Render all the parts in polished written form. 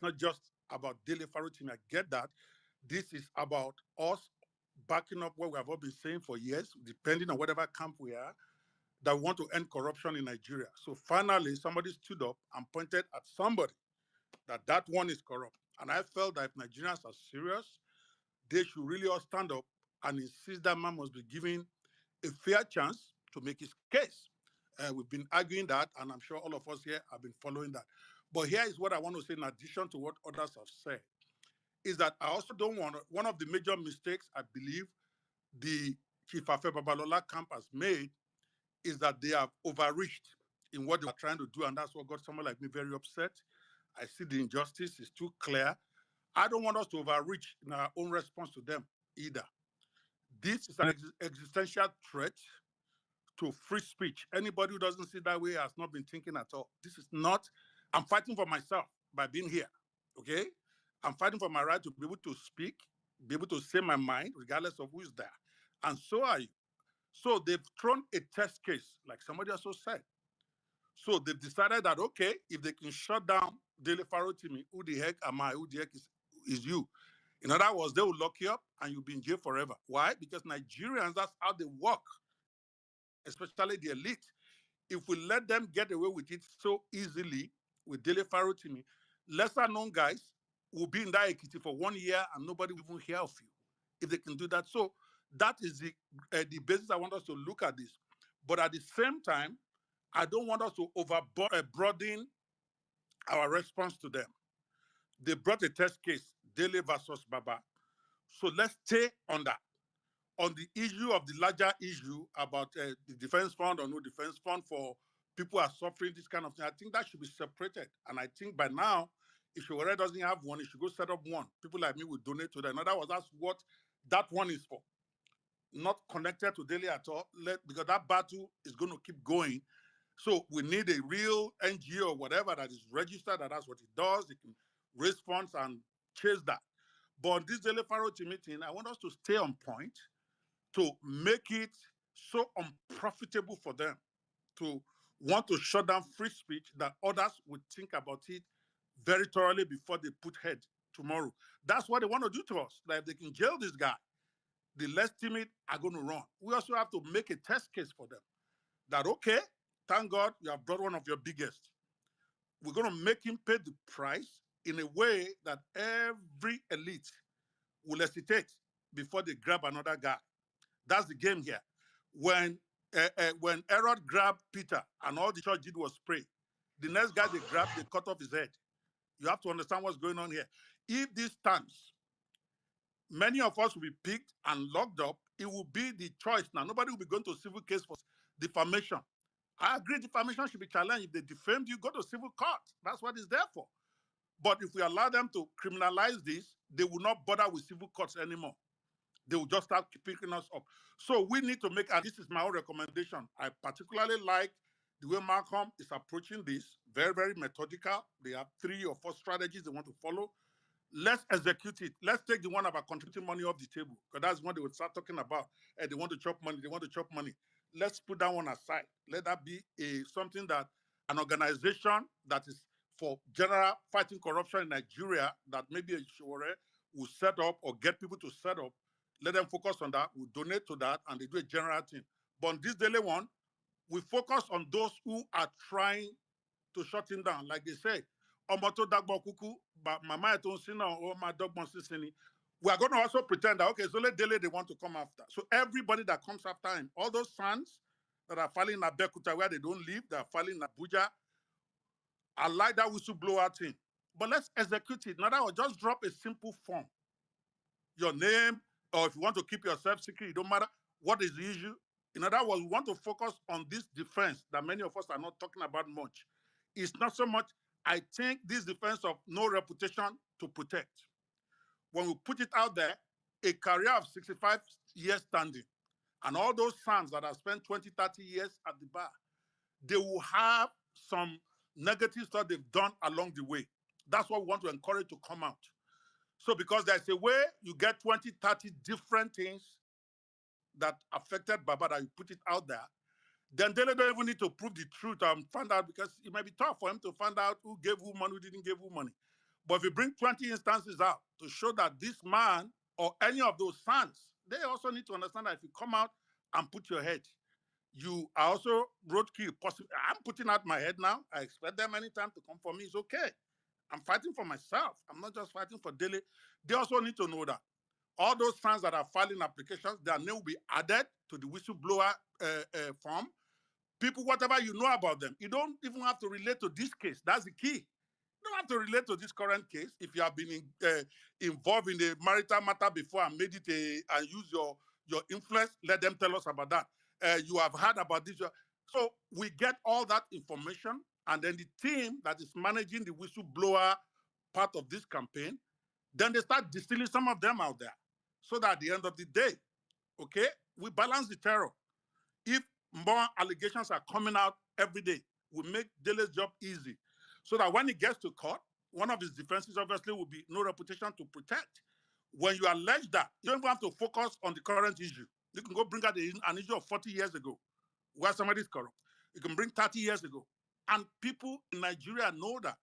not just about Dele Farotimi. I get that. This is about us backing up what we have all been saying for years, depending on whatever camp we are, that want to end corruption in Nigeria. So finally, somebody stood up and pointed at somebody that one is corrupt. And I felt that if Nigerians are serious, they should really all stand up and insist that man must be given a fair chance to make his case. We've been arguing that, and I'm sure all of us here have been following that. But here is what I want to say in addition to what others have said, is that I also don't want to, one of the major mistakes I believe the Chief Afe Babalola camp has made is that they have overreached in what they are trying to do, and that's what got someone like me very upset. I see the injustice is too clear. I don't want us to overreach in our own response to them either. This is an existential threat to free speech. Anybody who doesn't see that way has not been thinking at all. This is not, I'm fighting for myself by being here, okay? I'm fighting for my right to be able to speak, be able to say my mind, regardless of who is there. And so are you. So they've thrown a test case, like somebody also said. So they've decided that, okay, if they can shut down Dele Farotimi, who the heck am I? Who the heck is you? In other words, they will lock you up and you'll be in jail forever. Why? Because Nigerians, that's how they work, especially the elite. If we let them get away with it so easily with Dele Farotimi, lesser known guys will be in that Ekiti for 1 year and nobody will even hear of you if they can do that. So that is the basis I want us to look at this. But at the same time, I don't want us to broaden our response to them. They brought a test case, Dele versus Baba. So let's stay on that. On the issue of the larger issue about the defense fund or no defense fund for people who are suffering this kind of thing, I think that should be separated. And I think by now, if she already doesn't have one, it should go set up one. People like me will donate to that. In other words, that's what that one is for. Not connected to Dele at all, because that battle is going to keep going. So we need a real NGO or whatever that is registered, that's what it does. It can raise funds and chase that. But this Dele Farotimi meeting, I want us to stay on point to make it so unprofitable for them to want to shut down free speech that others would think about it very thoroughly before they put head tomorrow. That's what they want to do to us. Like, if they can jail this guy, the less timid are going to run. We also have to make a test case for them. That, okay, thank God you have brought one of your biggest. We're going to make him pay the price in a way that every elite will hesitate before they grab another guy. That's the game here. When Herod grabbed Peter and all the church did was pray, the next guy they grabbed, they cut off his head. You have to understand what's going on here. If this stands, many of us will be picked and locked up. It will be the choice now. Nobody will be going to civil case for defamation. I agree defamation should be challenged. If they defamed you, go to civil court. That's what it's there for. But if we allow them to criminalize this, they will not bother with civil courts anymore. They will just start picking us up. So we need to make, and this is my own recommendation. I particularly like the way Malcolm is approaching this, very, very methodical. They have 3 or 4 strategies they want to follow. Let's execute it. Let's take the one about contributing money off the table, because that's what they would start talking about. They want to chop money. They want to chop money. Let's put that one aside. Let that be something that an organization that is for general fighting corruption in Nigeria, that maybe a Shore will set up or get people to set up. Let them focus on that. We donate to that, and they do a general thing. But on this daily one, we focus on those who are trying to shut him down. Like they say, Omoto Dagbo Kuku, but Mama Etonsina or my dog Monsini. We are going to also pretend that, okay, so let Dele they want to come after. So everybody that comes after him, all those sons that are filing in Abeokuta where they don't live, they are filing in Abuja, I like that whistleblower thing. But let's execute it. In other words, just drop a simple form. Your name, or if you want to keep yourself secret, it don't matter. What is the issue? In other words, we want to focus on this defense that many of us are not talking about much. It's not so much, I think, this defense of no reputation to protect. When we put it out there, a career of 65 years standing, and all those sons that have spent 20, 30 years at the bar, they will have some negative stuff they've done along the way. That's what we want to encourage to come out. So because there's a way you get 20, 30 different things that affected Baba, that you put it out there, then they don't even need to prove the truth and find out, because it might be tough for him to find out who gave who money, who didn't give who money. But if you bring 20 instances out to show that this man or any of those sons, they also need to understand that if you come out and put your head, you are also roadkill. I'm putting out my head now. I expect them anytime to come for me. It's okay. I'm fighting for myself. I'm not just fighting for Dele. They also need to know that all those fans that are filing applications, their name will be added to the whistleblower form. People, whatever you know about them, you don't even have to relate to this case. That's the key. You don't have to relate to this current case. If you have been involved in the marital matter before and made it and use your influence, let them tell us about that. You have heard about this. So we get all that information, and then the team that is managing the whistleblower part of this campaign, then they start distilling some of them out there. So that at the end of the day, okay, we balance the terror. If more allegations are coming out every day, we make Dele's job easy. So that when he gets to court, one of his defenses obviously will be no reputation to protect. When you allege that, you don't even have to focus on the current issue. You can go bring out an issue of 40 years ago where somebody is corrupt. You can bring 30 years ago. And people in Nigeria know that.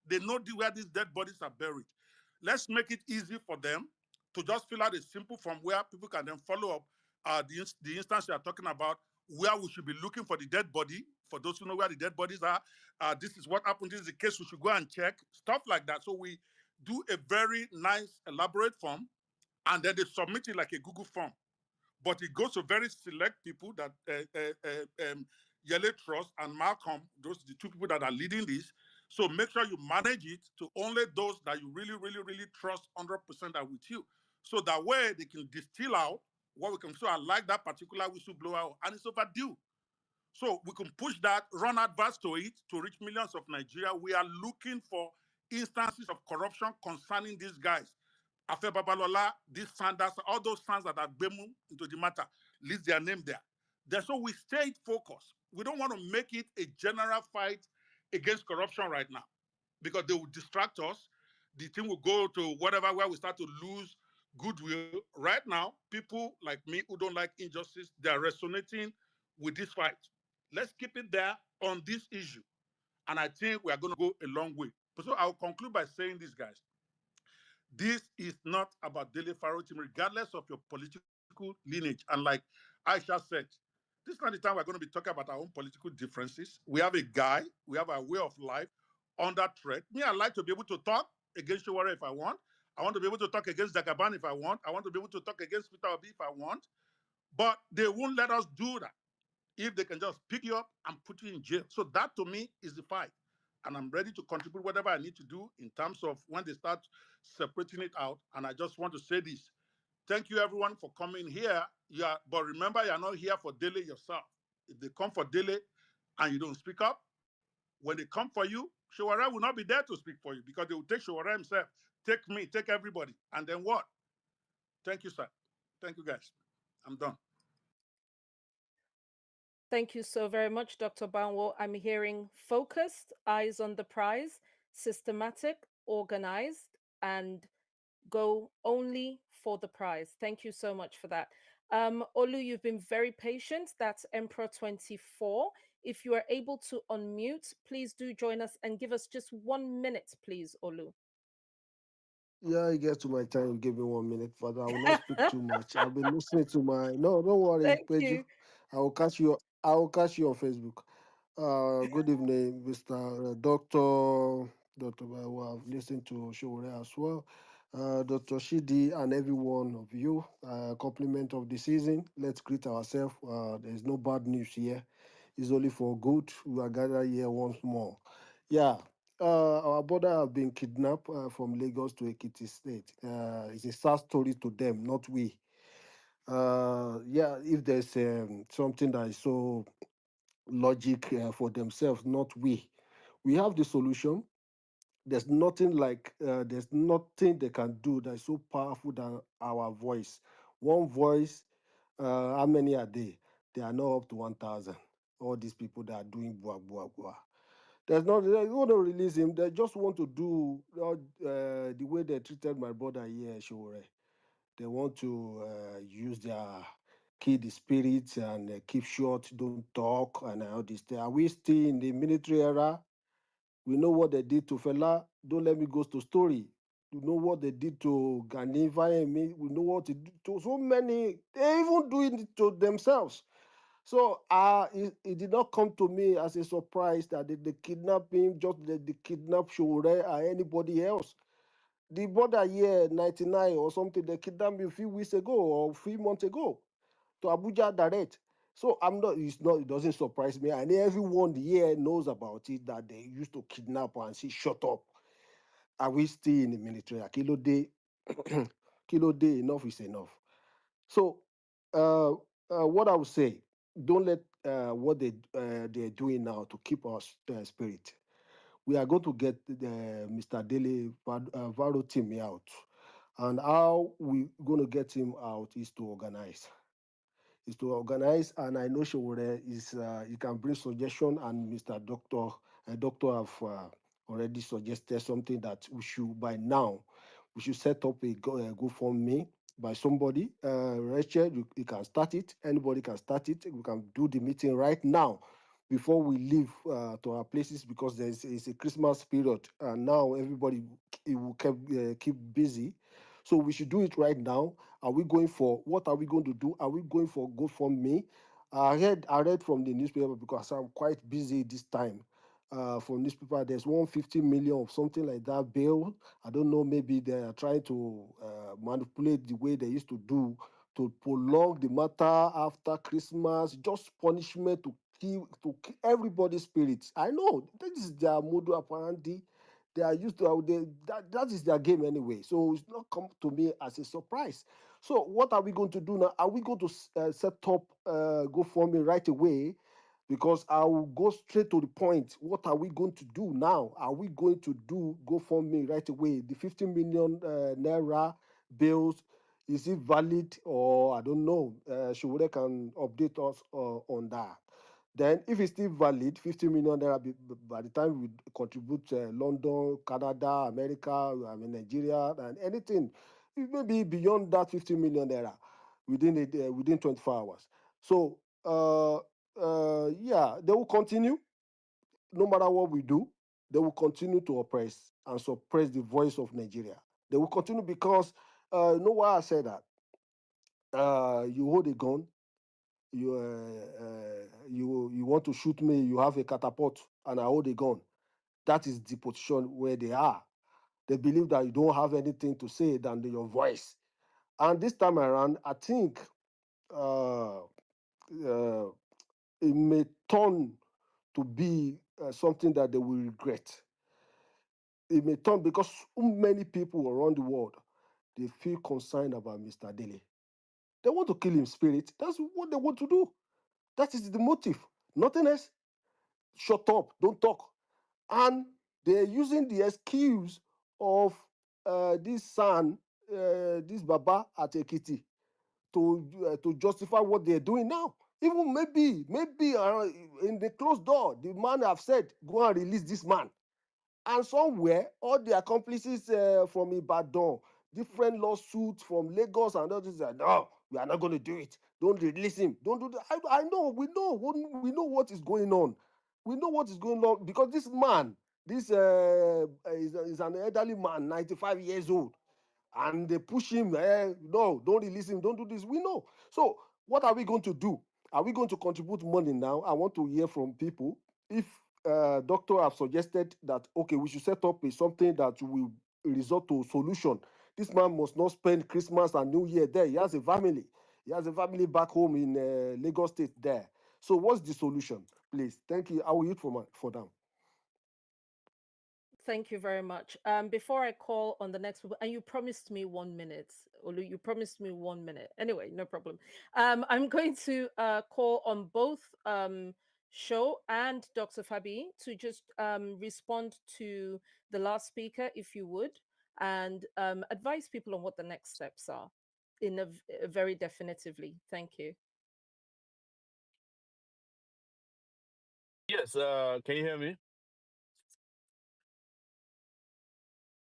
They know where these dead bodies are buried. Let's make it easy for them to just fill out a simple form where people can then follow up the instance you are talking about, where we should be looking for the dead body. For those who know where the dead bodies are, this is what happened. This is the case. We should go and check stuff like that. So we do a very nice, elaborate form, and then they submit it like a Google form. But it goes to very select people that Yele Trust and Malcolm, those the two people that are leading this. So make sure you manage it to only those that you really, really, really trust 100% are with you. So that way they can distill out what we can. So I like that particular whistleblower, and it's overdue. So we can push that, run adverts to it to reach millions of Nigeria. We are looking for instances of corruption concerning these guys. Afe Babalola, these Sanders, all those sons that are Bemu into the matter, list their name there. So we stay focused. We don't want to make it a general fight against corruption right now because they will distract us. The thing will go to whatever where we start to lose goodwill. Right now, people like me who don't like injustice, they are resonating with this fight. Let's keep it there on this issue. And I think we are going to go a long way. So I'll conclude by saying this, guys. This is not about Dele Farotimi, regardless of your political lineage. And like Aisha said, this is not the time we're going to be talking about our own political differences. We have a guy, we have a way of life under threat. Me, I like to be able to talk against Shawara if I want. I want to be able to talk against Jagaban if I want. I want to be able to talk against Peter Obi if I want. But they won't let us do that if they can just pick you up and put you in jail. So that to me is the fight. And I'm ready to contribute whatever I need to do in terms of when they start separating it out. And I just want to say this. Thank you everyone for coming here. Yeah, but remember, you're not here for Dele yourself. If they come for Dele and you don't speak up, when they come for you, Shawara will not be there to speak for you because they will take Shawara himself, take me, take everybody. And then what? Thank you, sir. Thank you, guys. I'm done. Thank you so very much, Dr. Banwo. I'm hearing focused, eyes on the prize, systematic, organized, and go only for the prize. Thank you so much for that. Olu, you've been very patient. That's Emperor 24. If you are able to unmute, please do join us and give us just 1 minute, please, Olu. Yeah, I get to my time. Give me 1 minute, but I will not speak too much. I've been listening to my. No, don't worry, Thank Peju. you. I will catch you. I will catch you on Facebook. Good evening, Mr. Doctor. I've listened to Shore as well. Dr. Shidi and every one of you. Compliment of the season. Let's greet ourselves. There is no bad news here. It's only for good. We are gathered here once more. Yeah. Our brother have been kidnapped from Lagos to Ekiti State. It's a sad story to them, not we. Yeah, if there's something that is so logic for themselves, not we. We have the solution. There's nothing they can do that is so powerful than our voice. One voice, how many are they? They are not up to 1,000. All these people that are doing bua bua bua. There's not, they want to release him. They just want to do the way they treated my brother here, Shore. They want to use their kill the spirits and keep short, don't talk, and all this thing. Are we still in the military era? We know what they did to Fela. Don't let me go to story. We know what they did to Gani Vayemi. We know what they did to so many. They even doing it to themselves. So it did not come to me as a surprise that they kidnapped him, just they kidnap Shore or anybody else. The border year 99 or something, they kidnapped me a few weeks ago or a few months ago to Abuja direct. So it doesn't surprise me. And everyone here knows about it that they used to kidnap and say, shut up. Are we still in the military? Kilo day, kilo day, enough is enough. So what I would say, don't let what they're doing now to keep our spirit. We are going to get Mr. Dele Farotimi out. And how we going to get him out is to organize. And I know Showore is you can bring suggestion, and Mr. Doctor have already suggested something that we should by now we should set up a GoFundMe by somebody. Rachel, you can start it. Anybody can start it. We can do the meeting right now before we leave to our places because it's a Christmas period and now everybody it will keep busy. So we should do it right now. Are we going for what are we going to do? Are we going for GoFundMe? I read from the newspaper because I'm quite busy this time. For newspaper, there's 150 million of something like that bill. I don't know, maybe they are trying to manipulate the way they used to do to prolong the matter after Christmas, just punishment to keep everybody's spirits. I know this is their modus operandi. They are used to that is their game anyway. So it's not come to me as a surprise. So what are we going to do now? Are we going to set up GoFundMe right away? Because I will go straight to the point. What are we going to do now? Are we going to do GoFundMe right away? The 50 million naira bills, is it valid or I don't know? Shawure can update us on that. Then, if it's still valid, 50 million naira by the time we contribute London, Canada, America, I mean Nigeria, and anything, it may be beyond that 50 million naira within 24 hours. So, yeah, they will continue no matter what we do. They will continue to oppress and suppress the voice of Nigeria. They will continue because, you know why I say that? You hold a gun, you want to shoot me, you have a catapult, and I hold a gun. That is the position where they are. They believe that you don't have anything to say than your voice. And this time around, I think uh, uh, it may turn to be something that they will regret. It may turn because so many people around the world they feel concerned about Mr. Dele. They want to kill him spirit. That's what they want to do. That is the motive. Nothing else. Shut up, don't talk. And they're using the excuse of this son, this Baba at Ekiti, to justify what they're doing now. Even maybe in the closed door, the man have said, "Go and release this man." And somewhere, all the accomplices from Ibadan, different lawsuits from Lagos and others said, no, we are not going to do it. Don't release him. Don't do that. I know, we know what is going on. We know what is going on because this man, this is an elderly man, 95 years old, and they push him. No, don't release him. Don't do this. We know. So what are we going to do? Are we going to contribute money now? I want to hear from people. If doctor have suggested that okay, we should set up something that will result to solution. This man must not spend Christmas and New Year there. He has a family. He has a family back home in Lagos State there. So what's the solution? Please, thank you. I will eat for them. Thank you very much. Before I call on the next people, and you promised me 1 minute, Olu, you promised me 1 minute. Anyway, no problem. I'm going to call on both Show and Dr. Fabi to just respond to the last speaker, if you would, and advise people on what the next steps are in a very definitively. Thank you. Yes, can you hear me?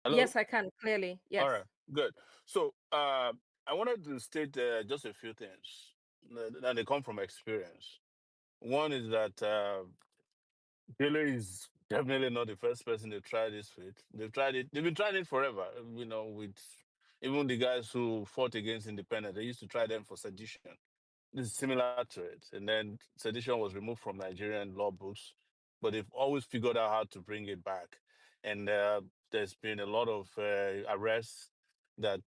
Hello? Yes, I can clearly. All Yes. right, good. So, I wanted to state just a few things that they come from experience. One is that Dele is Definitely not the first person they tried this with. They've tried it. They've been trying it forever. With even the guys who fought against independence, they used to try them for sedition. This is similar to it. And then sedition was removed from Nigerian law books, but they've always figured out how to bring it back. And there's been a lot of arrests that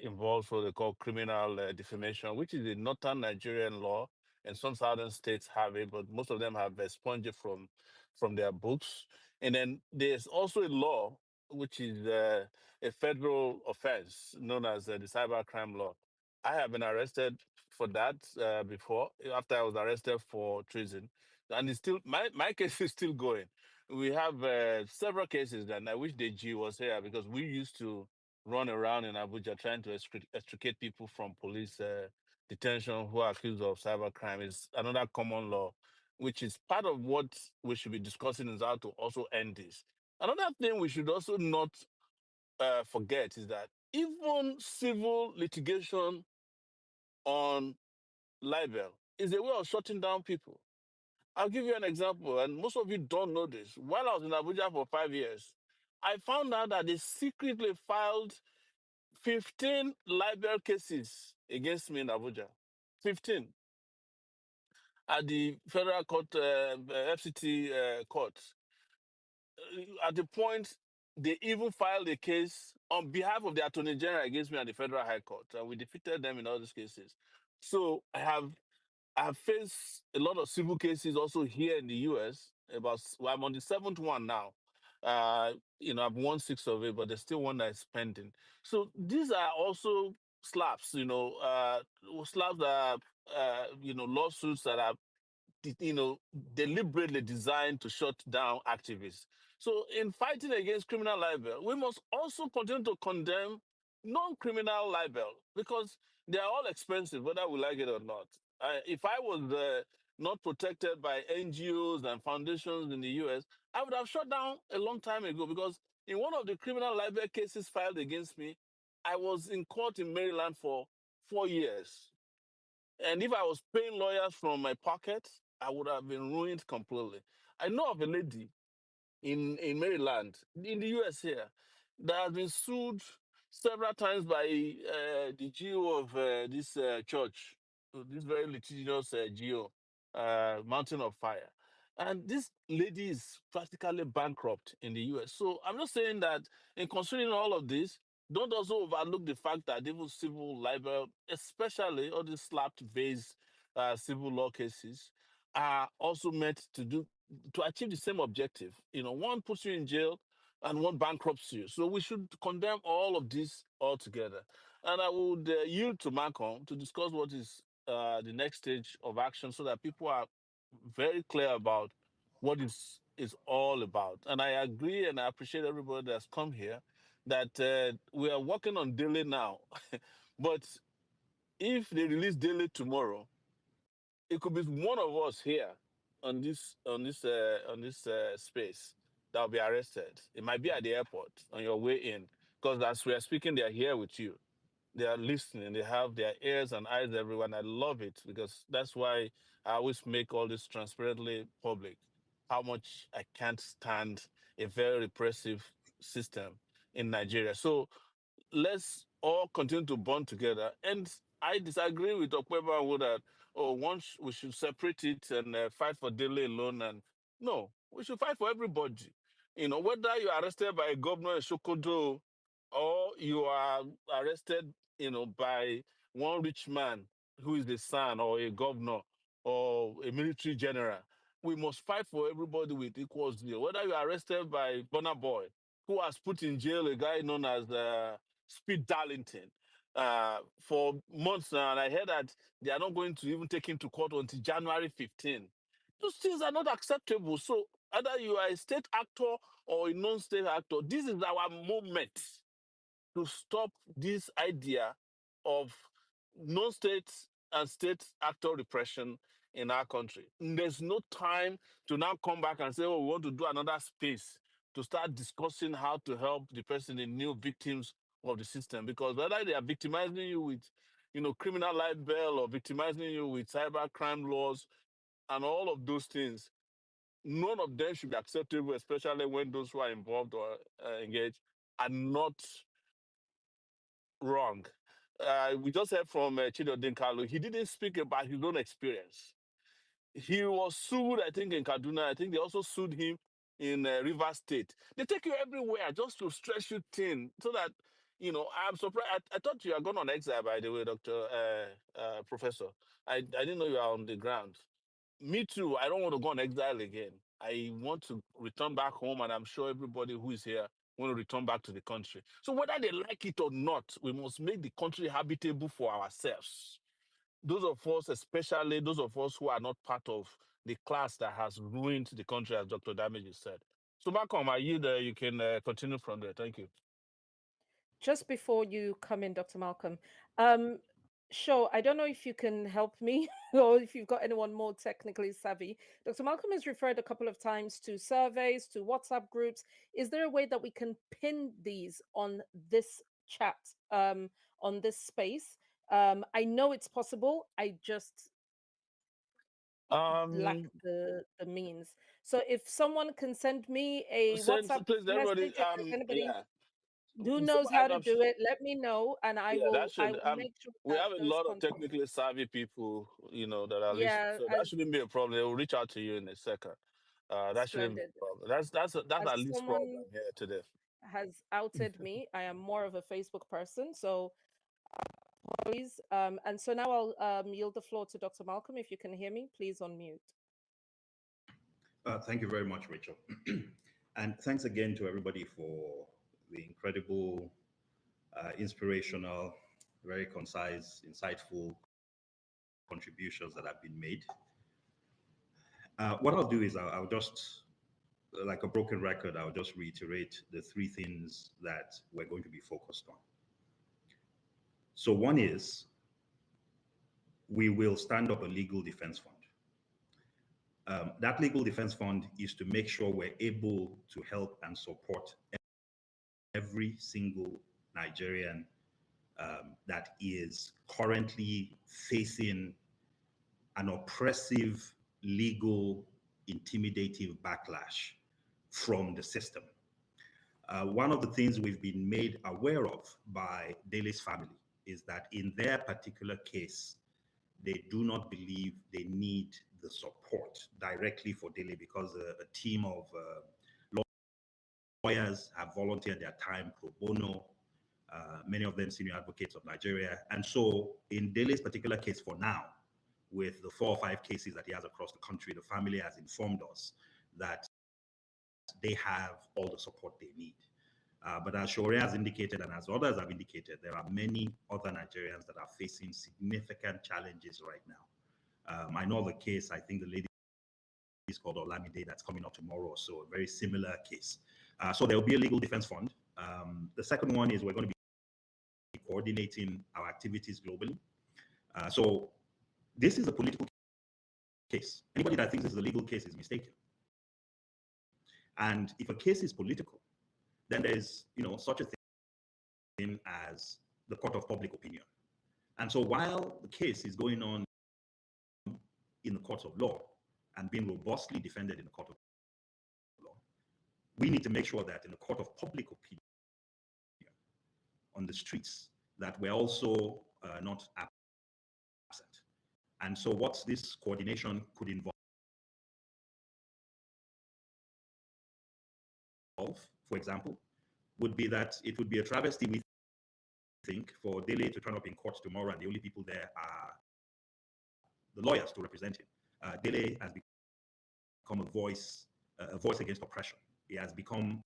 involve what they call criminal defamation, which is a northern Nigerian law, and some southern states have it, but most of them have expunged it from their books. And then there's also a law which is a federal offense known as the cybercrime law. I have been arrested for that before, after I was arrested for treason. And it's still, my case is still going. We have several cases that I wish the G was here because we used to run around in Abuja trying to extricate people from police detention who are accused of cybercrime. Is another common law, which is part of what we should be discussing is how to also end this. Another thing we should also not forget is that even civil litigation on libel is a way of shutting down people. I'll give you an example, and most of you don't know this. While I was in Abuja for 5 years, I found out that they secretly filed 15 libel cases against me in Abuja. 15 at the federal court, FCT court. At the point, they even filed a case on behalf of the Attorney General against me at the Federal High Court, and we defeated them in all these cases. So I have faced a lot of civil cases also here in the US. Well, I'm on the seventh one now. I've won six of it, but there's still one that is pending. So these are also slaps, slaps that are, lawsuits that are deliberately designed to shut down activists. So, in fighting against criminal libel, we must also continue to condemn non-criminal libel because they are all expensive, whether we like it or not. If I was not protected by NGOs and foundations in the US, I would have shut down a long time ago because in one of the criminal libel cases filed against me, I was in court in Maryland for 4 years. And if I was paying lawyers from my pocket, I would have been ruined completely. I know of a lady in Maryland, in the US here, that has been sued several times by the GO of this church, this very litigious GO, Mountain of Fire. And this lady is practically bankrupt in the US. So I'm just saying that in considering all of this, don't also overlook the fact that even civil libel, especially all these slapped-based civil law cases, are also meant to achieve the same objective. One puts you in jail and one bankrupts you. So we should condemn all of this altogether. And I would yield to Malcolm to discuss what is the next stage of action so that people are very clear about what is all about. And I agree and I appreciate everybody that's come here that we are working on Dele now. But if they release Dele tomorrow, it could be one of us here on this space that will be arrested. It might be at the airport on your way in, because as we are speaking, they are here with you. They are listening. They have their ears and eyes everywhere. And I love it because that's why I always make all this transparently public. How much I can't stand a very repressive system in Nigeria. So let's all continue to bond together. And I disagree with Okweba that, once we should separate it and fight for Dele alone. And no, we should fight for everybody. Whether you're arrested by a governor in Sokoto or you are arrested, by one rich man who is the son or a governor or a military general, we must fight for everybody with equal zeal. Whether you're arrested by Burna Boy, who has put in jail a guy known as Speed Darlington for months now, and I heard that they are not going to even take him to court until January 15. Those things are not acceptable. So either you are a state actor or a non-state actor, this is our moment to stop this idea of non-state and state actor repression in our country. There's no time to now come back and say, oh, we want to do another space to start discussing how to help the person, the new victims of the system. Because whether they are victimizing you with, criminal libel or victimizing you with cyber crime laws and all of those things, none of them should be acceptable, especially when those who are involved or engaged are not wrong. We just heard from Chidodin Kalu. He didn't speak about his own experience. He was sued, I think, in Kaduna. I think they also sued him in Rivers State. They take you everywhere just to stretch you thin so that, I'm surprised. I thought you are going on exile, by the way, Dr. Professor. I didn't know you are on the ground. Me too. I don't want to go on exile again. I want to return back home, and I'm sure everybody who is here want to return back to the country. So whether they like it or not, we must make the country habitable for ourselves. Those of us, especially those of us who are not part of the class that has ruined the country, as Dr. Damage said. So Malcolm, I yield. You can continue from there. Thank you. Just before you come in, Dr. Malcolm, sure, I don't know if you can help me or if you've got anyone more technically savvy. Dr. Malcolm has referred a couple of times to surveys, to WhatsApp groups. Is there a way that we can pin these on this chat, on this space? I know it's possible. I just lack Um, the means. So if someone can send me a send, WhatsApp please, everybody. message, if there's anybody Yeah. who So knows how to do it, let me know, and I yeah, that will should. make sure We that have a those lot of contacts. technically savvy people, that are listening. Yeah, So that as shouldn't be a problem. They will reach out to you in a second. That shouldn't be splendid. a problem. That's As our least someone problem here today. has outed me, I am more of a Facebook person, so please. And so now I'll yield the floor to Dr. Malcolm. If you can hear me, please unmute. Thank you very much, Rachel. And thanks again to everybody for the incredible, inspirational, very concise, insightful contributions that have been made. What I'll do is I'll just, like a broken record, I'll just reiterate the three things that we're going to be focused on. So one is we will stand up a legal defense fund. That legal defense fund is to make sure we're able to help and support every single Nigerian that is currently facing an oppressive, legal, intimidative backlash from the system. One of the things we've been made aware of by Dele's family is that in their particular case, they do not believe they need the support directly for Dele because a team of lawyers have volunteered their time pro bono, many of them senior advocates of Nigeria. And so in Dele's particular case for now, with the 4 or 5 cases that he has across the country, the family has informed us that they have all the support they need. But as Shore has indicated and as others have indicated, there are many other Nigerians that are facing significant challenges right now. I know of a case, I think the lady is called Olamide, that's coming up tomorrow, so a very similar case. So there will be a legal defense fund. The second one is we're going to be coordinating our activities globally. So this is a political case. Anybody that thinks this is a legal case is mistaken. And if a case is political, then there's such a thing as the court of public opinion. And so while the case is going on in the courts of law and being robustly defended in the court of law, we need to make sure that in the court of public opinion on the streets, that we're also not absent. And so what this coordination could involve, for example, would be that it would be a travesty, we think, for Dele to turn up in court tomorrow and the only people there are the lawyers to represent him. Dele has become a voice against oppression. He has become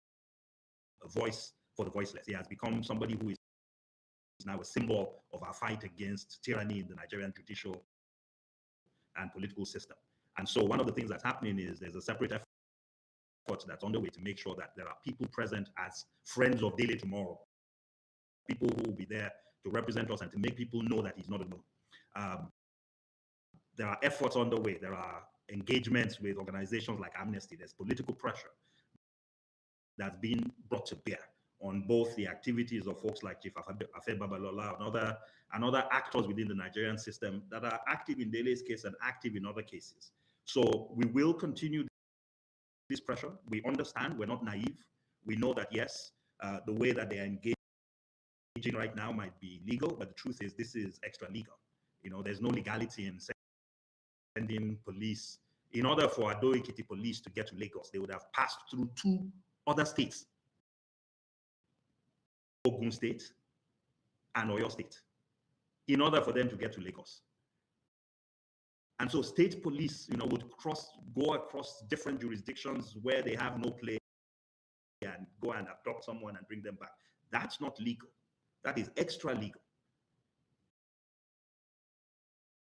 a voice for the voiceless. He has become somebody who is now a symbol of our fight against tyranny in the Nigerian judicial and political system. And so one of the things that's happening is there's a separate effort that's underway to make sure that there are people present as friends of Dele tomorrow, people who will be there to represent us and to make people know that he's not alone. There are efforts underway. There are engagements with organizations like Amnesty. There's political pressure that's been brought to bear on both the activities of folks like Chief Afe Babalola and other actors within the Nigerian system that are active in Dele's case and active in other cases. So we will continue this pressure. We understand, we're not naive. We know that, yes, the way that they're engaging right now might be legal, but the truth is this is extra legal. You know, there's no legality in sending police. In order for Ado Ekiti police to get to Lagos, they would have passed through 2 other states, Ogun State and Oyo State, in order for them to get to Lagos. And so state police, you know, would go across different jurisdictions where they have no play and go and abduct someone and bring them back. That's not legal. That is extra legal.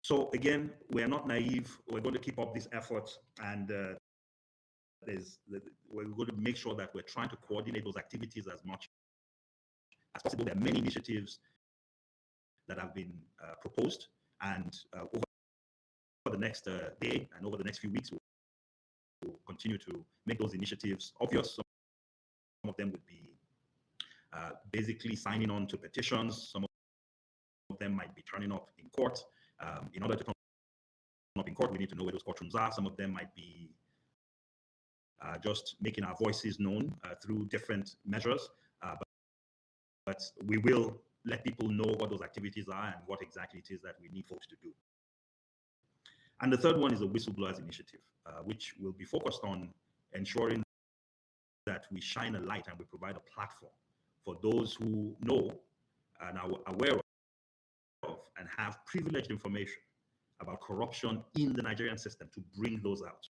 So again, we're not naive. We're going to keep up this effort, and we're going to make sure that we're trying to coordinate those activities as much as possible. There are many initiatives that have been proposed, and over the next day and over the next few weeks, we'll continue to make those initiatives obvious. Some of them would be basically signing on to petitions. Some of them might be turning up in court. In order to turn up in court, we need to know where those courtrooms are. Some of them might be just making our voices known through different measures. But we will let people know what those activities are and what exactly it is that we need folks to do. And the third one is the Whistleblowers Initiative, which will be focused on ensuring that we shine a light and we provide a platform for those who know and are aware of and have privileged information about corruption in the Nigerian system, to bring those out.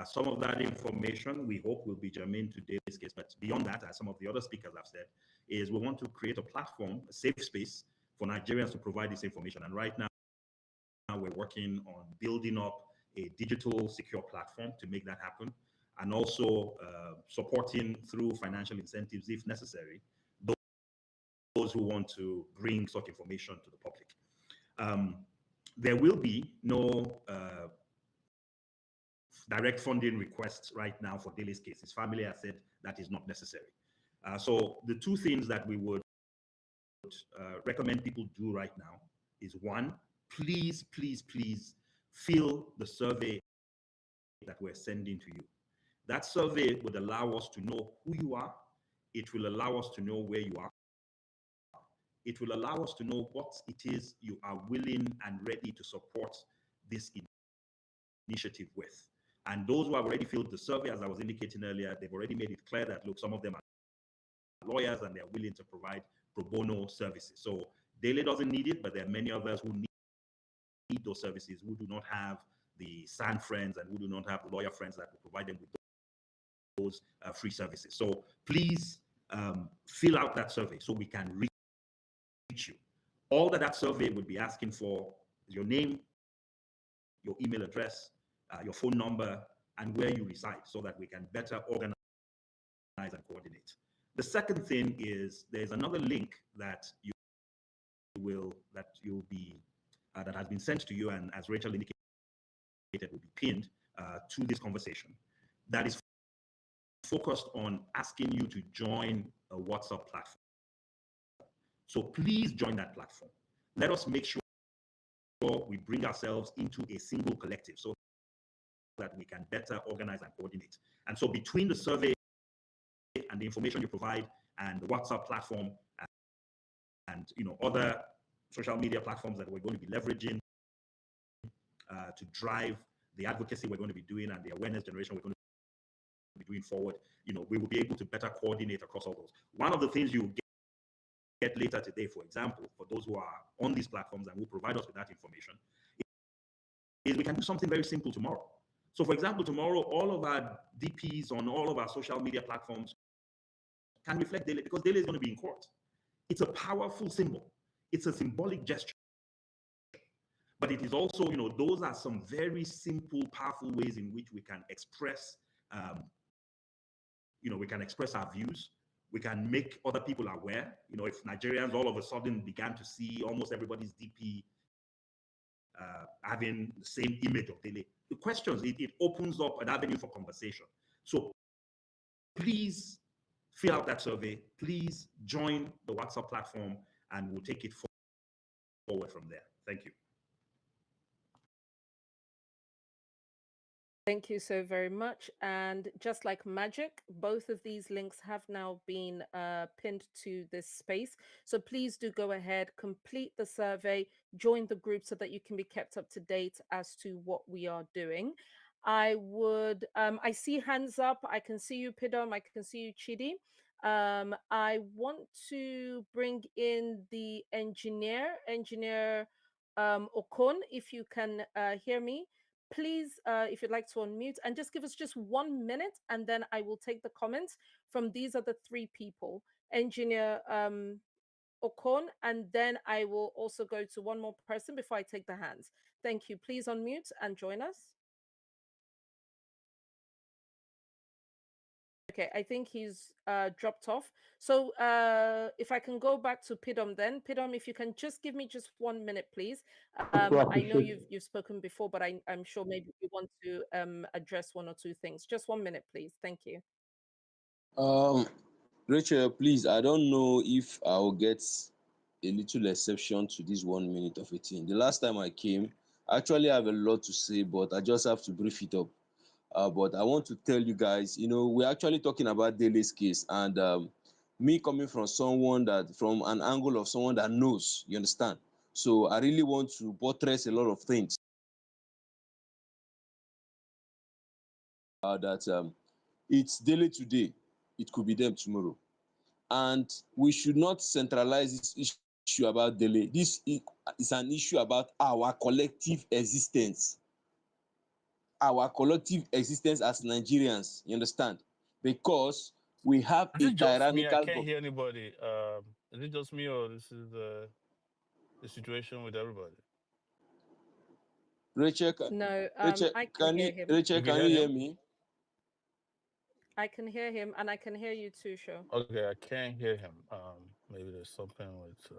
Some of that information we hope will be germane to today's case, but beyond that, as some of the other speakers have said, is we want to create a platform, a safe space for Nigerians to provide this information. And right now we're working on building up a digital secure platform to make that happen, and also supporting through financial incentives, if necessary, those who want to bring such information to the public. There will be no direct funding requests right now for Dele's case. His family has said that is not necessary. So the 2 things that we would recommend people do right now is, 1, please, please, please fill the survey that we're sending to you. That survey would allow us to know who you are. It will allow us to know where you are. It will allow us to know what it is you are willing and ready to support this initiative with. And those who have already filled the survey, as I was indicating earlier, they've already made it clear that, look, some of them are lawyers and they're willing to provide pro bono services. So Dele doesn't need it, but there are many others who need those services, who do not have the SAN friends and who do not have the lawyer friends that will provide them with those free services. So please fill out that survey so we can reach you. All that survey would be asking for is your name, your email address, your phone number, and where you reside, so that we can better organize and coordinate. The second thing is, there's another link that that has been sent to you, and as Rachel indicated, will be pinned to this conversation, that is focused on asking you to join a WhatsApp platform. So please join that platform. Let us make sure we bring ourselves into a single collective so that we can better organize and coordinate. And so between the survey and the information you provide and the WhatsApp platform and other social media platforms that we're going to be leveraging to drive the advocacy we're going to be doing and the awareness generation we're going to be doing forward, we will be able to better coordinate across all those. One of the things you get later today, for example, for those who are on these platforms and will provide us with that information, is we can do something very simple tomorrow. So for example, tomorrow, all of our DPs on all of our social media platforms can reflect Dele, because Dele is going to be in court. It's a powerful symbol. It's a symbolic gesture. But it is also, those are some very simple, powerful ways in which we can express, we can express our views. We can make other people aware. If Nigerians all of a sudden began to see almost everybody's DP having the same image of Dele, the questions, it opens up an avenue for conversation. So please fill out that survey. Please join the WhatsApp platform, and we'll take it forward from there. Thank you. Thank you so very much. And just like magic, both of these links have now been pinned to this space. So please do go ahead, complete the survey, join the group so that you can be kept up to date as to what we are doing. I see hands up. I can see you, Pidom. I can see you, Chidi. I want to bring in the engineer Okon, if you can hear me. Please, if you'd like to unmute and just give us just 1 minute, and then I will take the comments from these are the three people, Engineer Okon, and then I will also go to one more person before I take the hands. Thank you. Please unmute and join us. Okay, I think he's dropped off. So if I can go back to Pidom then. Pidom, if you can just give me just 1 minute, please. I know you've spoken before, but I'm sure maybe you want to address one or two things. Just 1 minute, please. Thank you. Rachel, please, I don't know if I'll get a little exception to this 1 minute of a thing. The last time I came, I actually have a lot to say, but I just have to brief it up. But I want to tell you guys, we're actually talking about Dele's case, and me coming from from an angle of someone that knows, you understand? So I really want to buttress a lot of things that it's Dele today, it could be them tomorrow. And we should not centralize this issue about Dele. This is an issue about our collective existence. Our collective existence as Nigerians, you understand? Because we have Is a it just me? I tyrannical can't hear anybody. Is it just me, or this is the situation with everybody? Rachel, No, Rachel, I can hear him. Rachel, You can can hear you hear him? me? I can hear him, and I can hear you too, Sho. Okay, I can't hear him. Maybe there's something with.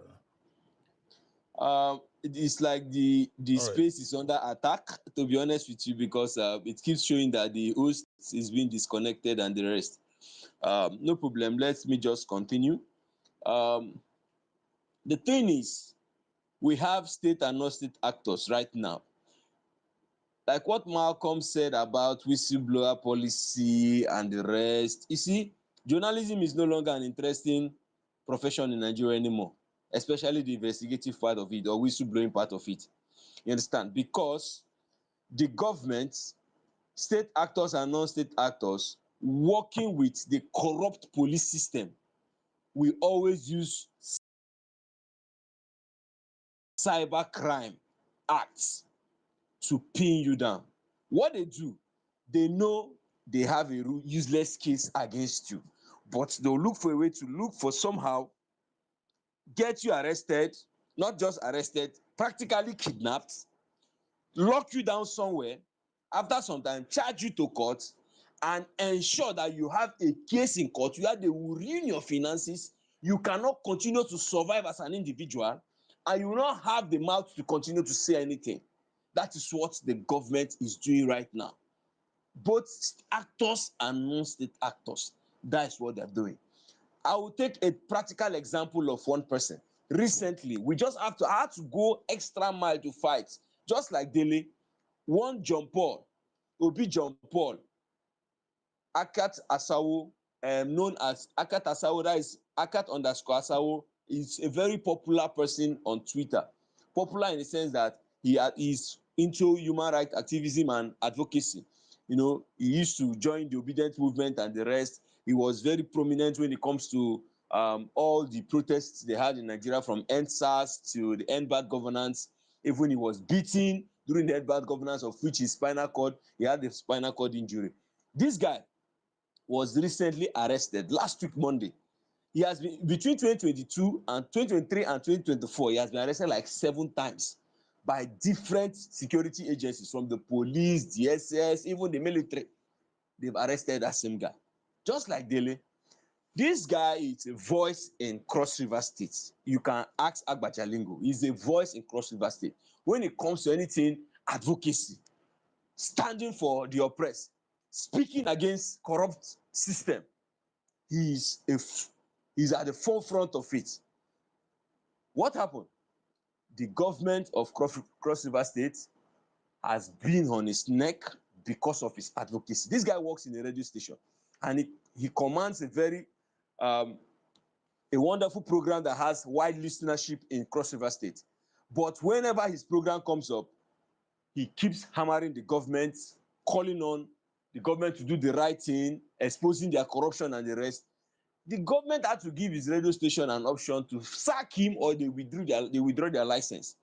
It's like the All right. space is under attack, to be honest with you, because it keeps showing that the host is being disconnected and the rest. No problem. Let me just continue. Um, the thing is, we have state and non-state actors right now. Like what Malcolm said about whistleblower policy and the rest. You see, journalism is no longer an interesting profession in Nigeria anymore, especially the investigative part of it or whistleblowing part of it. You understand? Because the government, state actors and non-state actors, working with the corrupt police system, we always use cybercrime acts to pin you down. What they do, they know they have a useless case against you, but they'll look for a way to look for somehow get you arrested, not just arrested, practically kidnapped, lock you down somewhere, after some time charge you to court, and ensure that you have a case in court where they will ruin your finances. You cannot continue to survive as an individual, and you will not have the mouth to continue to say anything. That is what the government is doing right now. Both actors and non-state actors, that is what they're doing. I will take a practical example of one person. Recently, I had to go extra mile to fight, just like Dele. One John Paul, Obi John Paul, Akat Asawo, known as Akat Asawo, that is Akat_Asawo, is a very popular person on Twitter. Popular in the sense that he is into human rights activism and advocacy. He used to join the obedient movement and the rest. He was very prominent when it comes to all the protests they had in Nigeria, from EndSARS to the End Bad Governance. Even he was beaten during the End Bad Governance, of which his spinal cord, he had a spinal cord injury. This guy was recently arrested last week, Monday. He has been between 2022 and 2023 and 2024. He has been arrested like 7 times by different security agencies, from the police, the SS, even the military. They've arrested that same guy. Just like Dele. This guy is a voice in Cross River State. You can ask Agbajalingo. He's a voice in Cross River State. When it comes to anything advocacy, standing for the oppressed, speaking against corrupt system, he's at the forefront of it. What happened? The government of Cross River State has been on his neck because of his advocacy. This guy works in a radio station, and he commands a very a wonderful program that has wide listenership in Cross River State. But whenever his program comes up, he keeps hammering the government, calling on the government to do the right thing, exposing their corruption and the rest. The government had to give his radio station an option to sack him, or they withdraw their license.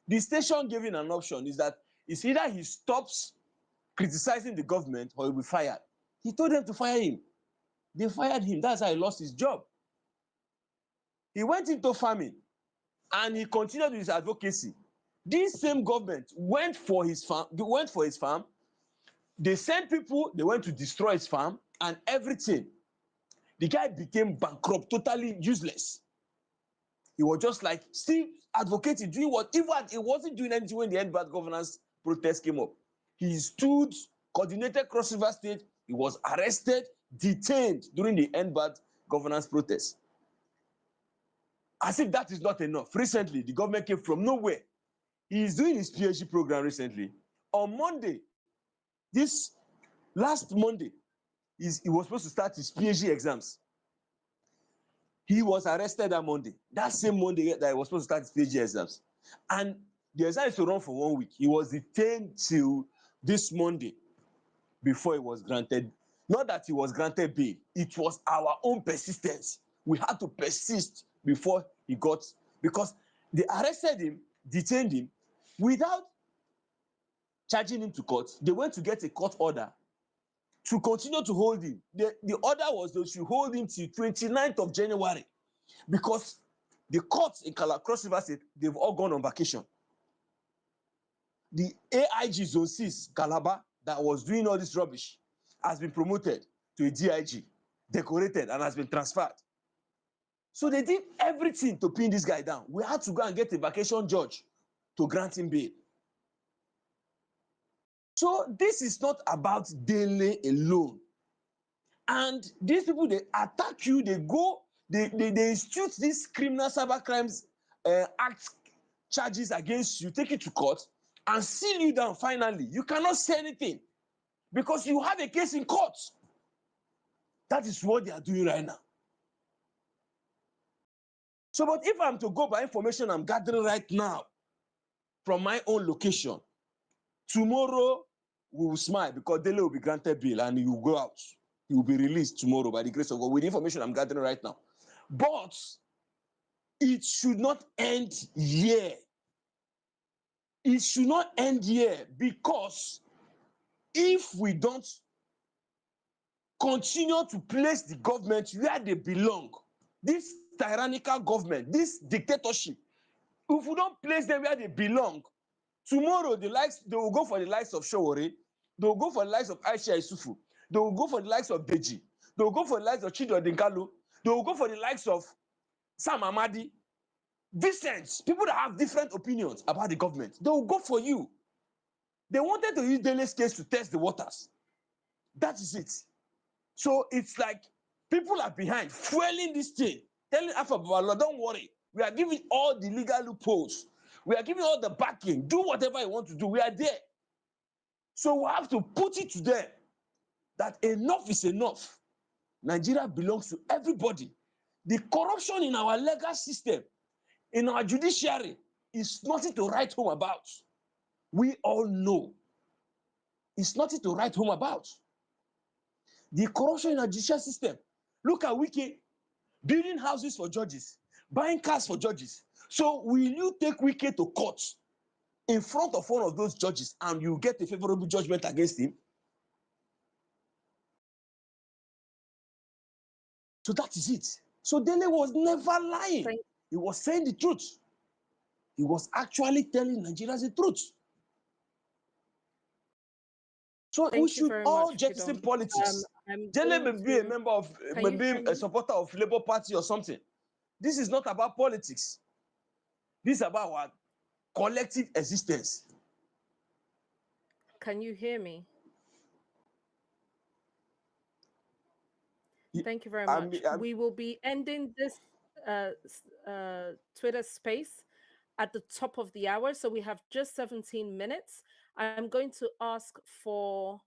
The station gave him an option, is that it's either he stops criticizing the government or he'll be fired. He told them to fire him. They fired him. That's how he lost his job. He went into farming and he continued with his advocacy. This same government went for his farm. They sent people, they went to destroy his farm and everything. The guy became bankrupt, totally useless. He was just like still advocating, doing what, even he wasn't doing anything when the end bad governance protest came up. He stood, coordinated Cross River State. He was arrested, detained during the end bad governance protest. As if that is not enough, recently the government came from nowhere. He is doing his PhD program recently. On Monday, this last Monday, he was supposed to start his PhD exams. He was arrested that Monday, that same Monday that he was supposed to start his PhD exams. And the exam is to run for 1 week. He was detained till this Monday before he was granted. Not that he was granted bail, it was our own persistence. We had to persist before he got, because they arrested him, detained him, without charging him to court. They went to get a court order to continue to hold him. The order was they should hold him till 29th of January, because the courts in Cross River State, they've all gone on vacation. The AIG Zone 6, Calabar, that was doing all this rubbish, has been promoted to a DIG, decorated, and has been transferred. So they did everything to pin this guy down. We had to go and get a vacation judge to grant him bail. So this is not about Dele alone. And these people, they attack you, they institute these criminal cyber crimes act charges against you, take you to court, and seal you down finally. You cannot say anything because you have a case in court. That is what they are doing right now. So, but if I'm to go by information I'm gathering right now from my own location, tomorrow we will smile because Dele will be granted bail and he will go out. He will be released tomorrow by the grace of God with the information I'm gathering right now. But it should not end here. It should not end here, because if we don't continue to place the government where they belong, this tyrannical government, this dictatorship, if we don't place them where they belong, tomorrow they will go for the likes of Showore, they will go for the likes of Aisha Isufu, they will go for the likes of Deji, they will go for the likes of Chido Dinkalu, they will go for the likes of Sam Amadi, Vincent, people that have different opinions about the government. They will go for you. They wanted to use Dele's case to test the waters. That is it. So it's like people are behind, fueling this thing, telling Alpha Babalo, don't worry, we are giving all the legal loopholes. We are giving all the backing. Do whatever you want to do. We are there. So we have to put it to them that enough is enough. Nigeria belongs to everybody. The corruption in our legal system, in our judiciary, is nothing to write home about. We all know. It's nothing to write home about. The corruption in our judicial system. Look at Wike building houses for judges, buying cars for judges. So will you take Wike to court in front of one of those judges and you get a favorable judgment against him? So that is it. So Dele was never lying. He was saying the truth. He was actually telling Nigerians the truth. So we should all jettison politics. Dele may be a member of, maybe a supporter of Labour Party or something. This is not about politics. This is about our collective existence. Can you hear me? Thank you very much. We will be ending this Twitter space at the top of the hour. So we have just 17 minutes. I'm going to ask for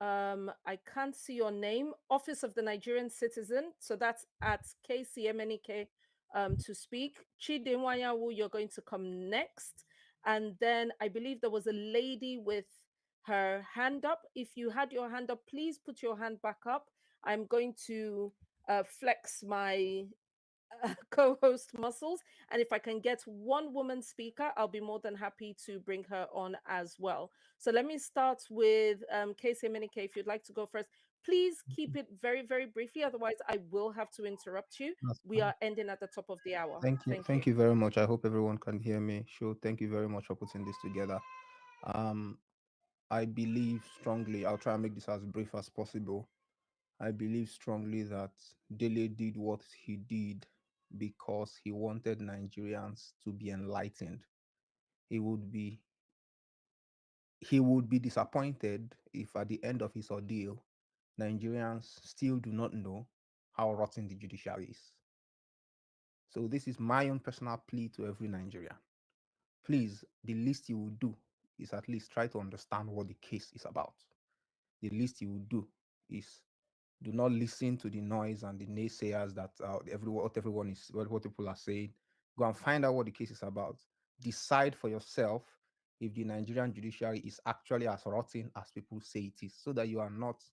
I can't see your name, Office of the Nigerian Citizen. So that's at KCMNEK to speak. Chidinwayawu, you're going to come next. And then I believe there was a lady with her hand up. If you had your hand up, please put your hand back up. I'm going to flex my co-host muscles, and if I can get one woman speaker, I'll be more than happy to bring her on as well. So let me start with Casey Minike. If you'd like to go first, please keep it very, very briefly, otherwise I will have to interrupt you. That's We fine. are ending at the top of the hour. Thank you. Thank you very much. I hope everyone can hear me. Sure. Thank you very much for putting this together. I believe strongly, I'll try and make this as brief as possible. I believe strongly that Dele did what he did because he wanted Nigerians to be enlightened. He would be disappointed if at the end of his ordeal, Nigerians still do not know how rotten the judiciary is. So this is my own personal plea to every Nigerian. Please, the least you will do is at least try to understand what the case is about. The least you will do is do not listen to the noise and the naysayers that what people are saying. Go and find out what the case is about. Decide for yourself if the Nigerian judiciary is actually as rotten as people say it is, so that you are not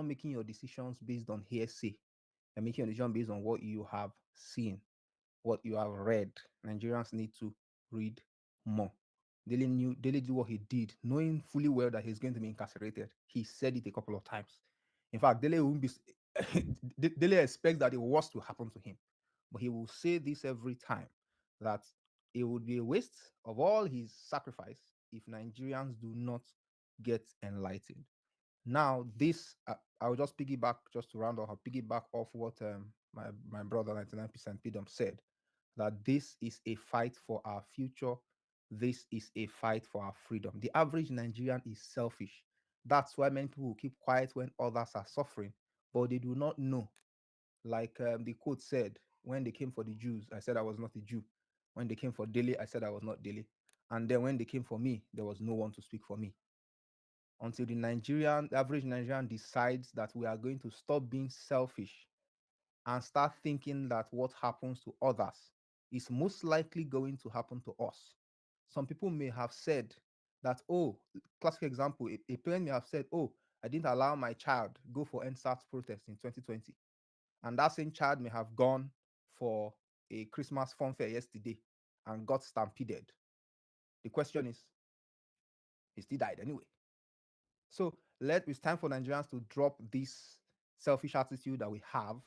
making your decisions based on hearsay. You're making your decision based on what you have seen, what you have read. Nigerians need to read more. Dele did what he did, knowing fully well that he's going to be incarcerated. He said it a couple of times. In fact, Dele won't be. Dele expects that the worst will happen to him, but he will say this every time, that it would be a waste of all his sacrifice if Nigerians do not get enlightened. Now, this I will just piggyback, just to round off. I'll piggyback off what my brother 99% Pidum said, that this is a fight for our future. This is a fight for our freedom. The average Nigerian is selfish. That's why many people will keep quiet when others are suffering, but they do not know. Like the quote said, when they came for the Jews, I said I was not a Jew. When they came for Dele, I said I was not Dele. And then when they came for me, there was no one to speak for me. Until the average Nigerian decides that we are going to stop being selfish and start thinking that what happens to others is most likely going to happen to us. Some people may have said that, oh, classic example, a parent may have said, oh, I didn't allow my child go for NSAS protest in 2020. And that same child may have gone for a Christmas fun fair yesterday and got stampeded. The question is, he still died anyway. So it's time for Nigerians to drop this selfish attitude that we have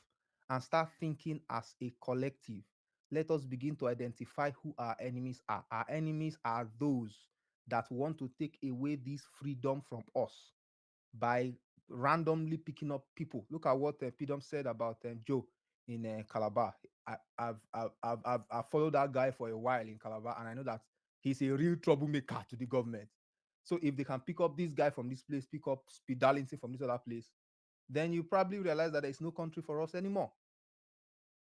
and start thinking as a collective. Let us begin to identify who our enemies are. Our enemies are those that want to take away this freedom from us by randomly picking up people. Look at what Pidum said about Joe in Calabar. I've followed that guy for a while in Calabar, and I know that he's a real troublemaker to the government. So if they can pick up this guy from this place, pick up Speed Darlington from this other place, then you probably realize that there is no country for us anymore.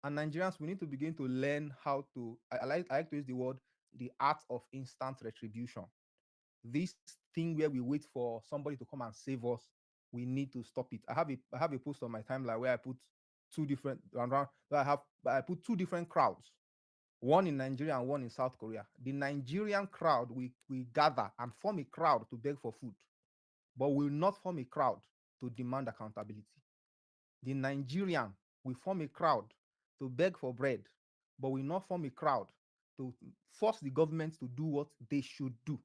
And Nigerians, we need to begin to learn how to, I like to use the word, the art of instant retribution. This thing where we wait for somebody to come and save us, we need to stop it. I have a post on my timeline where I put I put two different crowds, one in Nigeria and one in South Korea. The Nigerian crowd we gather and form a crowd to beg for food, but will not form a crowd to demand accountability. The Nigerian will form a crowd to beg for bread, but will not form a crowd to force the government to do what they should do.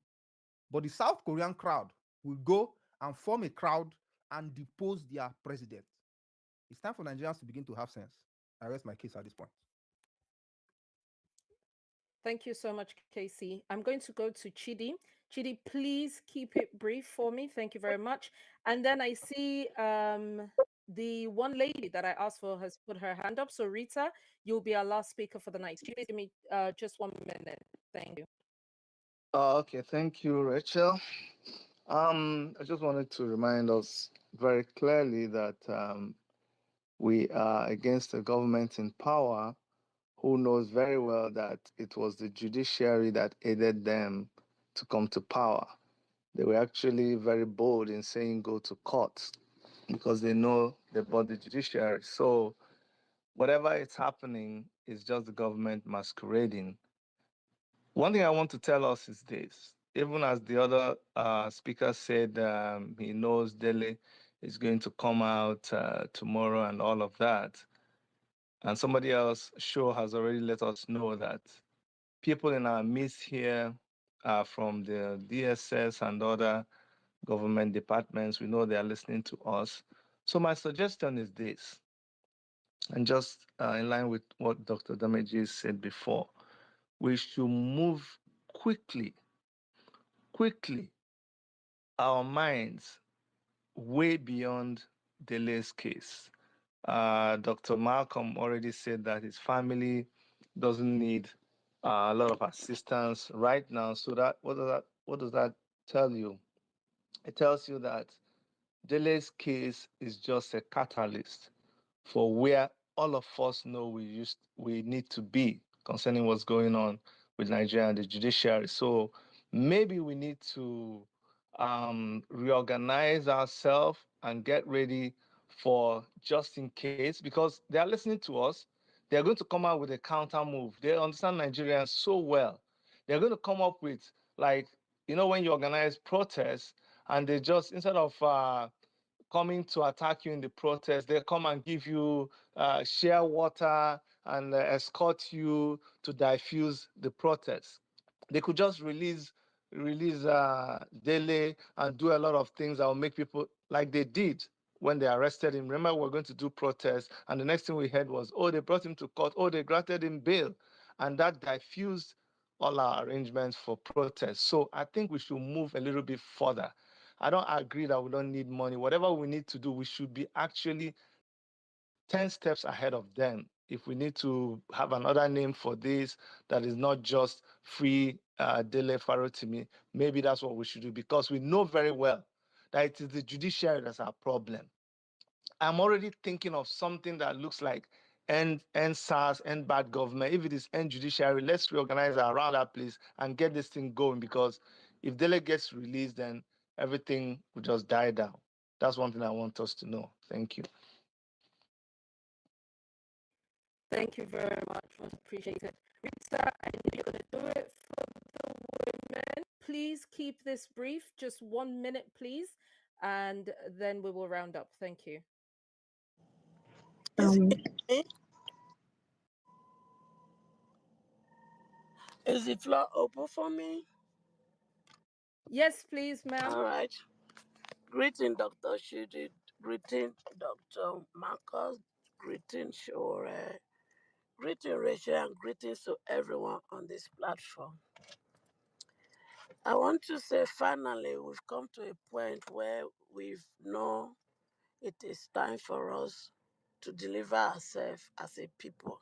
But the South Korean crowd will go and form a crowd and depose their president. It's time for Nigerians to begin to have sense. I rest my case at this point. Thank you so much, Casey. I'm going to go to Chidi. Chidi, please keep it brief for me. Thank you very much. And then I see the one lady that I asked for has put her hand up. So Rita, you'll be our last speaker for the night. Please give me just 1 minute. Thank you. Okay, thank you, Rachel. I just wanted to remind us very clearly that we are against a government in power who knows very well that it was the judiciary that aided them to come to power. They were actually very bold in saying go to court because they know they bought the judiciary. So whatever is happening is just the government masquerading. One thing I want to tell us is this. Even as the other speaker said, he knows Dele is going to come out tomorrow and all of that. And somebody else, Show, has already let us know that people in our midst here are from the DSS and other government departments. We know they are listening to us. So my suggestion is this, and just in line with what Dr. Damages said before, we should move quickly our minds way beyond Dele's case. Dr. Malcolm already said that his family doesn't need a lot of assistance right now. So that what does that tell you? It tells you that Dele's case is just a catalyst for where all of us know we need to be concerning what's going on with Nigeria and the judiciary. So maybe we need to reorganize ourselves and get ready for just in case, because they are listening to us. They're going to come out with a counter move. They understand Nigerians so well. They're going to come up with, like, when you organize protests and they just, instead of coming to attack you in the protest, they come and give you share water and escort you to diffuse the protest. They could just release Dele and do a lot of things that will make people, like they did when they arrested him. Remember, we were going to do protests, and the next thing we heard was, oh, they brought him to court, oh, they granted him bail, and that diffused all our arrangements for protests. So I think we should move a little bit further. I don't agree that we don't need money. Whatever we need to do, we should be actually 10 steps ahead of them. If we need to have another name for this that is not just free Dele Farotimi, maybe that's what we should do, because we know very well that it is the judiciary that's our problem. I'm already thinking of something that looks like end SARS, end bad government. If it is end judiciary, let's reorganize around that place and get this thing going, because if Dele gets released, then everything will just die down. That's one thing I want us to know. Thank you. Thank you very much. Much appreciated. Rita, I know you're going to do it for the women. Please keep this brief, just 1 minute, please, and then we will round up. Thank you. Is the floor open for me? Yes, please, ma'am. All right. Greeting, Dr. Shidi. Greeting, Dr. Marcus. Greeting, Shore. Greeting, Rachel, and greetings to everyone on this platform. I want to say, finally, we've come to a point where we've known it is time for us to deliver ourselves as a people.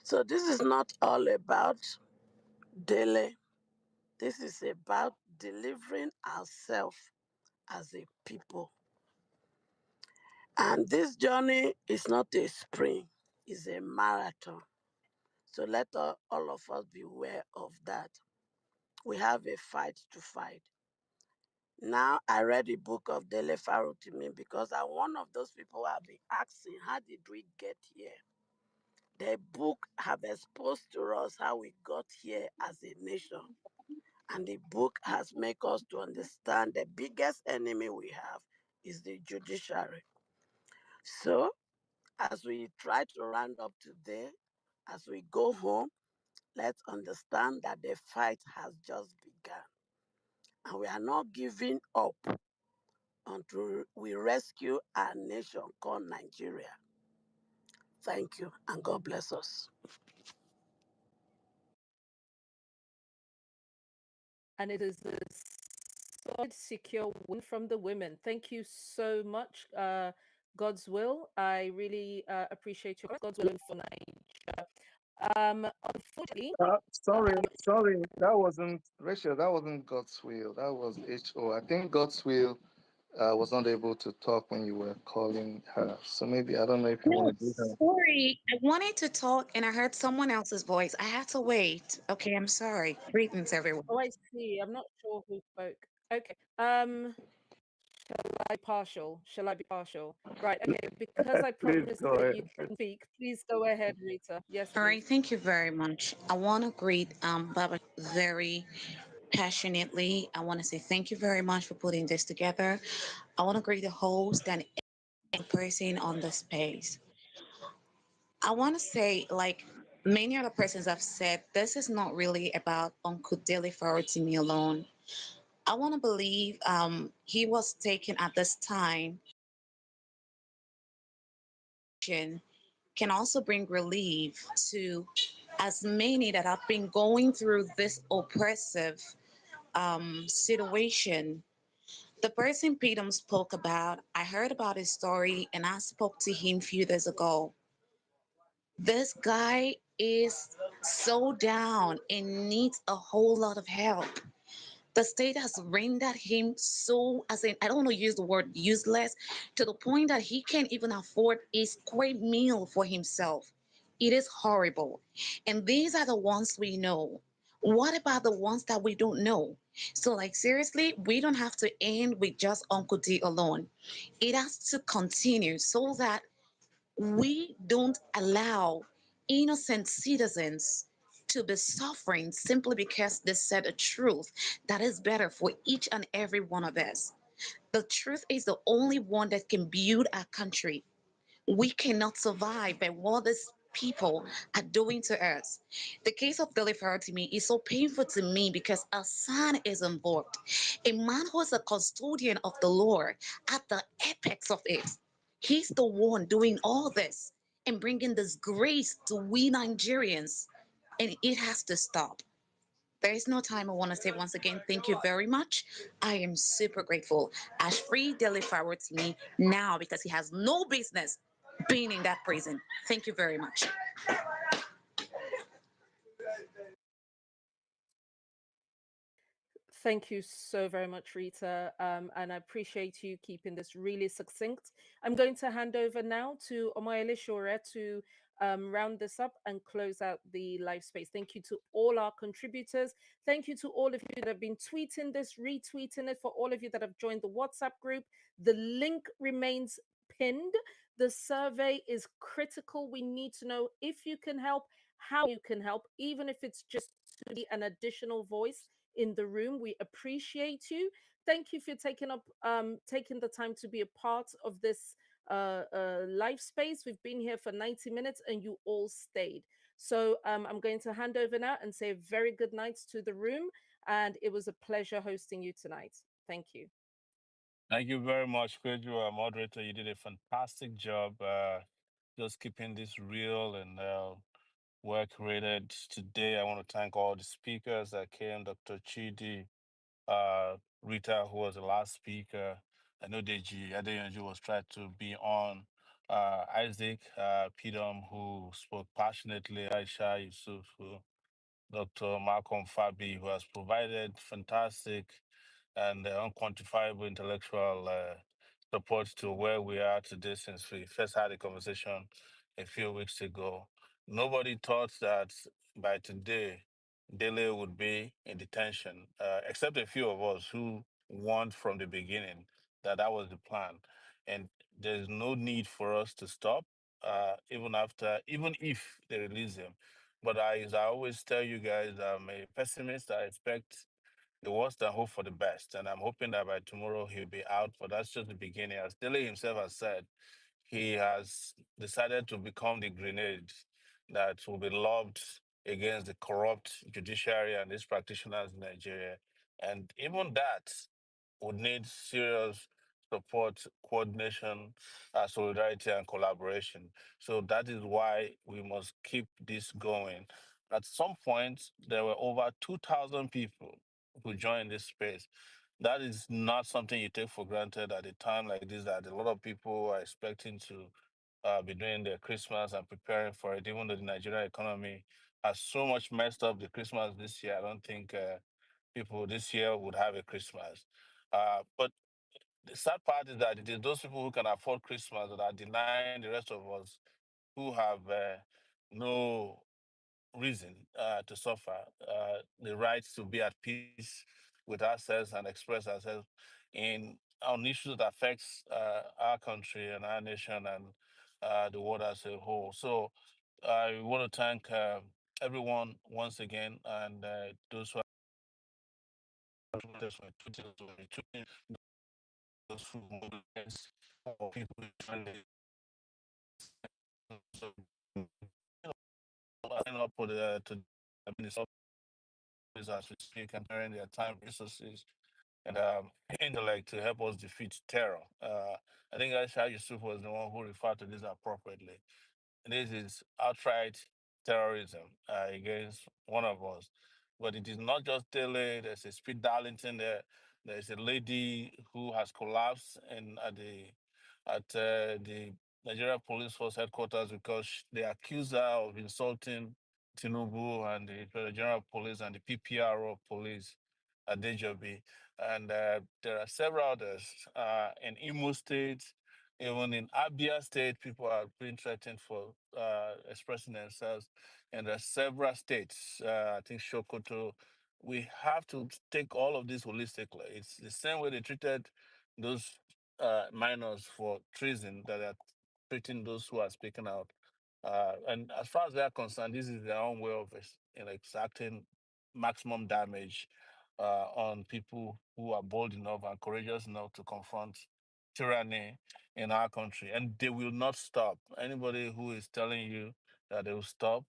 So this is not all about Dele. This is about delivering ourselves as a people. And this journey is not a sprint, it's a marathon. So let all of us be aware of that. We have a fight to fight. Now, I read the book of Dele Farotimi because I'm one of those people who have been asking, how did we get here? The book have exposed to us how we got here as a nation. And the book has made us to understand the biggest enemy we have is the judiciary. So, as we try to round up today, as we go home, let's understand that the fight has just begun. And we are not giving up until we rescue our nation called Nigeria. Thank you, and God bless us. And it is a solid, secure win from the women. Thank you so much. God's will. I really appreciate your God's will for Nigeria. Unfortunately, Sorry, that wasn't Rachel. That wasn't God's will. That was HO. I think God's will was not able to talk when you were calling her. So maybe I don't know if you No, want to do that. sorry. I wanted to talk and I heard someone else's voice. I had to wait. Okay, I'm sorry. Greetings, everyone. Oh, I see. I'm not sure who spoke. Okay. Shall I partial? Shall I be partial? Right. Okay. Because I Please promised go that ahead. you can speak, please go ahead, Rita. Yes, All please. right, thank you very much. I want to greet Baba very passionately. I want to say thank you very much for putting this together. I want to greet the host and every person on the space. I want to say, like many other persons have said, this is not really about Uncle Dele Farotimi alone. I want to believe he was taken at this time can also bring relief to as many that have been going through this oppressive situation. The person Peter spoke about, I heard about his story and I spoke to him a few days ago. This guy is so down and needs a whole lot of help. The state has rendered him so, as in, I don't want to use the word useless, to the point that he can't even afford a square meal for himself. It is horrible. And these are the ones we know. What about the ones that we don't know? So, like, seriously, we don't have to end with just Uncle D alone. It has to continue so that we don't allow innocent citizens to be suffering simply because they said a truth that is better for each and every one of us. The truth is the only one that can build our country. We cannot survive by what these people are doing to us. The case of Dele Farotimi is so painful to me because a son is involved. A man who is a custodian of the law at the apex of it. He's the one doing all this and bringing disgrace to we Nigerians. And it has to stop. There is no time. I want to say once again, thank you very much. I am super grateful. Ash free Dele Farotimi now because he has no business being in that prison. Thank you very much. Thank you so very much, Rita. And I appreciate you keeping this really succinct. I'm going to hand over now to Omoyele Shore to round this up and close out the live space. Thank you to all our contributors. Thank you to all of you that have been tweeting this, retweeting it, for all of you that have joined the WhatsApp group. The link remains pinned. The survey is critical. We need to know if you can help, how you can help, even if it's just to be an additional voice in the room. We appreciate you. Thank you for taking the time to be a part of this live space. We've been here for 90 minutes and you all stayed. So I'm going to hand over now and say a very good night to the room. And it was a pleasure hosting you tonight. Thank you. Thank you very much, Pedro, our moderator. You did a fantastic job just keeping this real and work rated today. I want to thank all the speakers that came, Dr. Chidi, Rita, who was the last speaker. I know Deji Adeyanju was trying to be on. Isaac, Pidom, who spoke passionately, Aisha Yusuf, Dr. Malcolm Fabi, who has provided fantastic and unquantifiable intellectual support to where we are today since we first had a conversation a few weeks ago. Nobody thought that by today, Dele would be in detention, except a few of us who warned from the beginning that that was the plan. And there's no need for us to stop, even if they release him. But as I always tell you guys, I'm a pessimist. I expect the worst and hope for the best. And I'm hoping that by tomorrow he'll be out. But that's just the beginning. As Dele himself has said, he has decided to become the grenade that will be lobbed against the corrupt judiciary and its practitioners in Nigeria. And even that would need serious support, coordination, solidarity, and collaboration. So that is why we must keep this going. At some point, there were over 2,000 people who joined this space. That is not something you take for granted at a time like this, that a lot of people are expecting to be doing their Christmas and preparing for it, even though the Nigerian economy has so much messed up the Christmas this year. I don't think people this year would have a Christmas. But the sad part is that it is those people who can afford Christmas that are denying the rest of us who have no reason to suffer the right to be at peace with ourselves and express ourselves in on issues that affects our country and our nation and the world as a whole. So I want to thank everyone once again, and those who are tweeting, those who mobilize, or people trying to sign up for the to as we speak and carrying their time, resources, and intellect to help us defeat terror. I think Aisha Yusuf was the one who referred to this appropriately. This is outright terrorism against one of us. But it is not just Dele. There's a speed Darlington there. There's a lady who has collapsed at the Nigeria Police Force headquarters because they accuse her of insulting Tinubu and the General Police and the PPRO police at Dejobi. And there are several others in Imo State, even in Abia State, people are being threatened for expressing themselves. And there are several states, I think Sokoto. We have to take all of this holistically. It's the same way they treated those minors for treason that are treating those who are speaking out. And as far as they are concerned, this is their own way of exacting maximum damage on people who are bold enough and courageous enough to confront tyranny in our country. And they will not stop. Anybody who is telling you that they will stop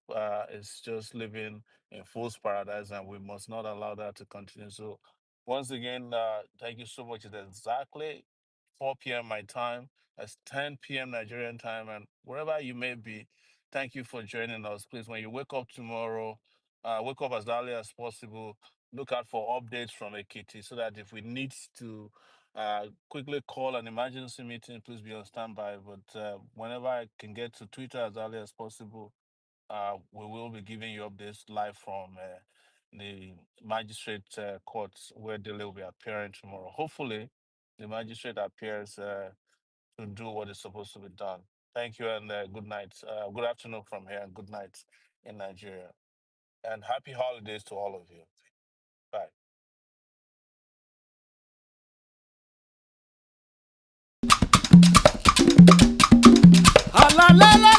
is just living in fool's paradise, and we must not allow that to continue. So, once again, thank you so much. It's exactly 4 p.m. my time. That's 10 p.m. Nigerian time. And wherever you may be, thank you for joining us. Please, when you wake up tomorrow, wake up as early as possible. Look out for updates from Ekiti so that if we need to quickly call an emergency meeting, please be on standby. But whenever I can get to Twitter as early as possible, we will be giving you updates live from the magistrate courts where Dele will be appearing tomorrow. Hopefully, the magistrate appears to do what is supposed to be done. Thank you and good night. Good afternoon from here and good night in Nigeria. And happy holidays to all of you. Bye. Ah, la, la, la.